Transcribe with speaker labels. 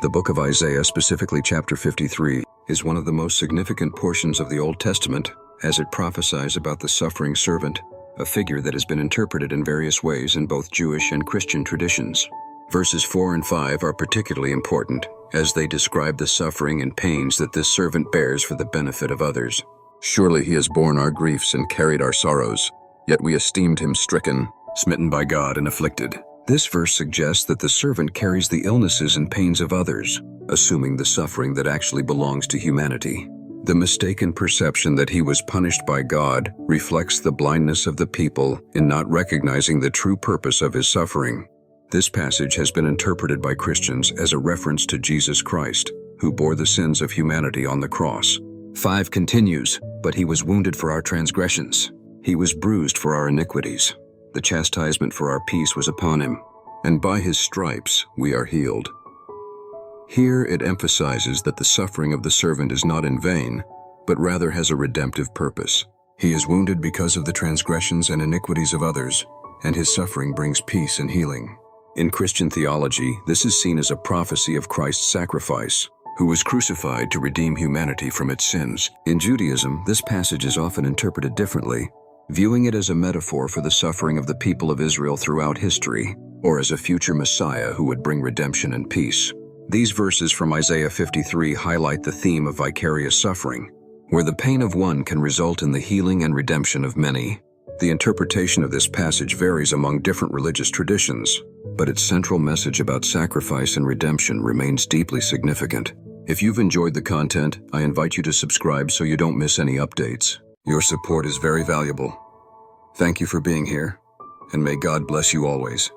Speaker 1: The book of Isaiah, specifically chapter 53, is one of the most significant portions of the Old Testament, as it prophesies about the suffering servant, a figure that has been interpreted in various ways in both Jewish and Christian traditions. Verses 4 and 5 are particularly important, as they describe the suffering and pains that this servant bears for the benefit of others. Surely he has borne our griefs and carried our sorrows, yet we esteemed him stricken, smitten by God, and afflicted. This verse suggests that the servant carries the illnesses and pains of others, assuming the suffering that actually belongs to humanity. The mistaken perception that he was punished by God reflects the blindness of the people in not recognizing the true purpose of his suffering. This passage has been interpreted by Christians as a reference to Jesus Christ, who bore the sins of humanity on the cross. 5 continues, "But he was wounded for our transgressions. He was bruised for our iniquities. The chastisement for our peace was upon him, and by his stripes we are healed." Here it emphasizes that the suffering of the servant is not in vain, but rather has a redemptive purpose. He is wounded because of the transgressions and iniquities of others, and his suffering brings peace and healing. In Christian theology, this is seen as a prophecy of Christ's sacrifice, who was crucified to redeem humanity from its sins. In Judaism, this passage is often interpreted differently, viewing it as a metaphor for the suffering of the people of Israel throughout history, or as a future Messiah who would bring redemption and peace. These verses from Isaiah 53 highlight the theme of vicarious suffering, where the pain of one can result in the healing and redemption of many. The interpretation of this passage varies among different religious traditions, but its central message about sacrifice and redemption remains deeply significant. If you've enjoyed the content, I invite you to subscribe so you don't miss any updates. Your support is very valuable. Thank you for being here, and may God bless you always.